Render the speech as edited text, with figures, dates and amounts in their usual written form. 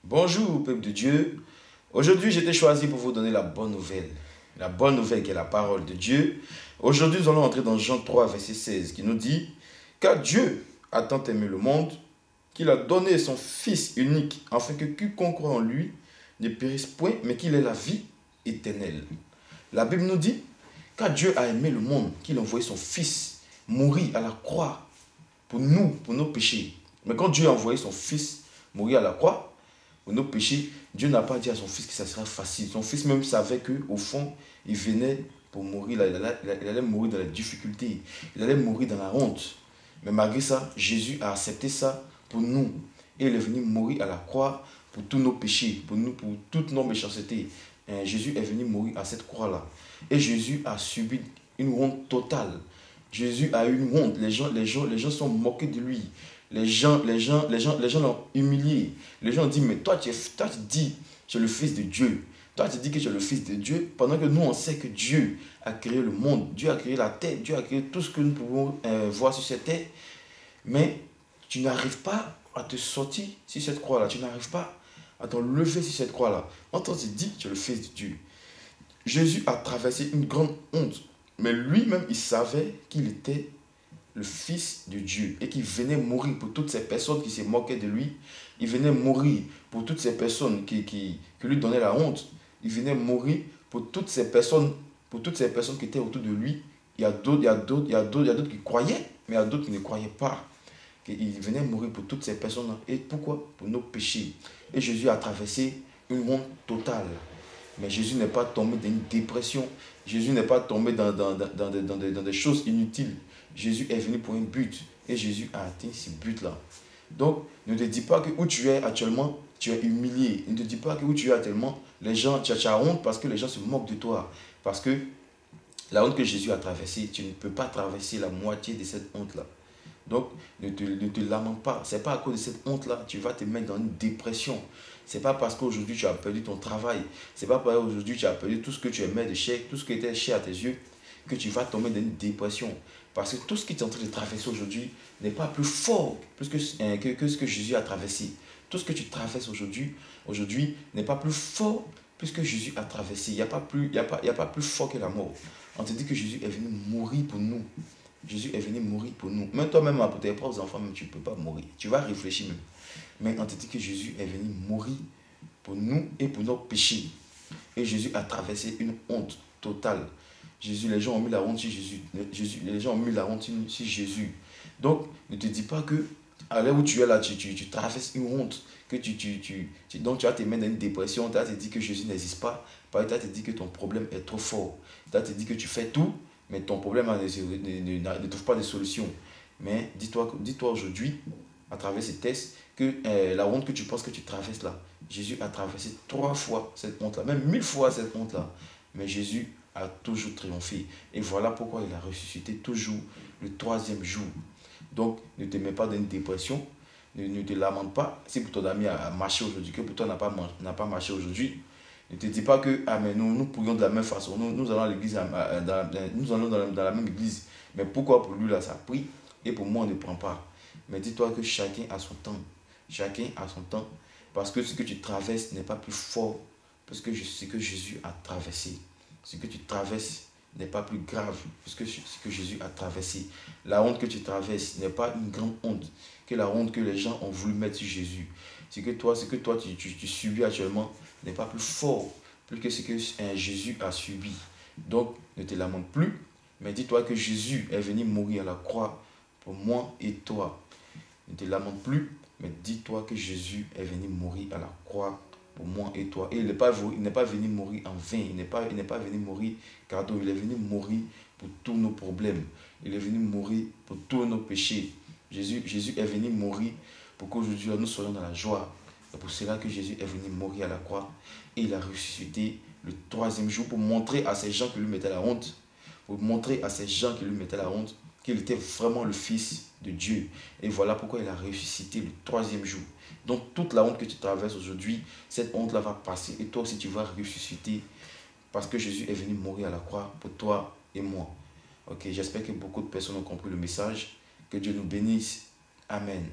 Bonjour, peuple de Dieu. Aujourd'hui, j'ai été choisi pour vous donner la bonne nouvelle. La bonne nouvelle qui est la parole de Dieu. Aujourd'hui, nous allons entrer dans Jean 3, verset 16, qui nous dit « Car Dieu a tant aimé le monde qu'il a donné son Fils unique, afin que quiconque croit en lui ne périsse point, mais qu'il ait la vie éternelle. » La Bible nous dit « Car Dieu a aimé le monde, qu'il a envoyé son Fils mourir à la croix pour nous, pour nos péchés. » Mais quand Dieu a envoyé son Fils mourir à la croix, pour nos péchés, Dieu n'a pas dit à son fils que ça serait facile. Son fils même savait qu'au fond, il venait pour mourir, il allait mourir dans la difficulté, il allait mourir dans la honte. Mais malgré ça, Jésus a accepté ça pour nous. Et il est venu mourir à la croix pour tous nos péchés, pour nous, pour toutes nos méchancetés. Jésus est venu mourir à cette croix-là. Et Jésus a subi une honte totale. Jésus a eu une honte. Les gens sont moqués de lui. Les gens l'ont humilié. Les gens ont dit, mais toi tu dis que tu es le Fils de Dieu. Toi tu dis que tu es le Fils de Dieu, pendant que nous on sait que Dieu a créé le monde, Dieu a créé la terre, Dieu a créé tout ce que nous pouvons voir sur cette terre. Mais tu n'arrives pas à te sortir sur cette croix-là. Tu n'arrives pas à t'enlever sur cette croix-là. On t'a dit que tu es le Fils de Dieu. Jésus a traversé une grande honte. Mais lui-même, il savait qu'il était le Fils de Dieu et qu'il venait mourir pour toutes ces personnes qui se moquaient de lui. Il venait mourir pour toutes ces personnes qui lui donnaient la honte. Il venait mourir pour toutes ces personnes qui étaient autour de lui. Il y a d'autres qui croyaient, mais il y a d'autres qui ne croyaient pas. Il venait mourir pour toutes ces personnes-là. Et pourquoi? Pour nos péchés. Et Jésus a traversé une honte totale. Mais Jésus n'est pas tombé dans une dépression. Jésus n'est pas tombé dans des choses inutiles. Jésus est venu pour un but. Et Jésus a atteint ce but-là. Donc, ne te dis pas que où tu es actuellement, tu es humilié. Ne te dis pas que où tu es actuellement, les gens, tu as honte parce que les gens se moquent de toi. Parce que la honte que Jésus a traversée, tu ne peux pas traverser la moitié de cette honte-là. Donc, ne te lamente pas. Ce n'est pas à cause de cette honte-là, tu vas te mettre dans une dépression. Ce n'est pas parce qu'aujourd'hui tu as perdu ton travail. Ce n'est pas parce qu'aujourd'hui tu as perdu tout ce que tu aimais de cher, tout ce qui était cher à tes yeux, que tu vas tomber dans une dépression. Parce que tout ce qui est en train de traverser aujourd'hui n'est pas plus fort que ce que Jésus a traversé. Tout ce que tu traverses aujourd'hui n'est pas plus fort que ce que Jésus a traversé. Il n'y a pas plus fort que la mort. On te dit que Jésus est venu mourir pour nous. Jésus est venu mourir pour nous. Même toi-même, pour tes propres enfants, même, tu ne peux pas mourir. Tu vas réfléchir même. Mais on te dit que Jésus est venu mourir pour nous et pour nos péchés. Et Jésus a traversé une honte totale. Les gens ont mis la honte sur Jésus. Les gens ont mis la honte sur Jésus. Donc, ne te dis pas que à l'heure où tu es là, tu traverses une honte. Donc, tu vas te mettre dans une dépression. Tu vas te dire que Jésus n'existe pas. Tu vas te dire que ton problème est trop fort. Tu vas te dire que tu fais tout, mais ton problème ne trouve pas de solution. Mais dis-toi aujourd'hui, à travers ces tests, que la honte que tu penses que tu traverses là, Jésus a traversé 3 fois cette honte-là, même 1000 fois cette honte-là. Mais Jésus a toujours triomphé. Et voilà pourquoi il a ressuscité toujours le 3e jour. Donc, ne te mets pas dans une dépression, ne te lamente pas. Si pour ton ami a marché aujourd'hui, que pour toi n'a pas marché aujourd'hui, ne te dis pas que mais nous pourrions de la même façon. Nous allons à l'église, nous allons dans la même église. Mais pourquoi pour lui là ça a pris et pour moi on ne prend pas? Mais dis-toi que chacun a son temps. Chacun a son temps. Parce que ce que tu traverses n'est pas plus fort parce que ce que Jésus a traversé. Ce que tu traverses n'est pas plus grave que ce que Jésus a traversé. La honte que tu traverses n'est pas une grande honte que la honte que les gens ont voulu mettre sur Jésus. Ce que toi tu subis actuellement n'est pas plus fort que ce que Jésus a subi. Donc, ne te lamente plus, mais dis-toi que Jésus est venu mourir à la croix pour moi et toi. Ne te lamente plus, mais dis-toi que Jésus est venu mourir à la croix pour moi et toi. Et il n'est pas venu mourir en vain. Il n'est pas venu mourir cadeau. Il est venu mourir pour tous nos problèmes. Il est venu mourir pour tous nos péchés. Jésus est venu mourir pour qu'aujourd'hui nous soyons dans la joie. C'est pour cela que Jésus est venu mourir à la croix. Et il a ressuscité le 3e jour pour montrer à ces gens qui lui mettaient la honte. Pour montrer à ces gens qui lui mettaient la honte qu'il était vraiment le Fils de Dieu. Et voilà pourquoi il a ressuscité le 3e jour. Donc toute la honte que tu traverses aujourd'hui, cette honte-là va passer. Et toi aussi tu vas ressusciter. Parce que Jésus est venu mourir à la croix pour toi et moi. Ok, j'espère que beaucoup de personnes ont compris le message. Que Dieu nous bénisse. Amen.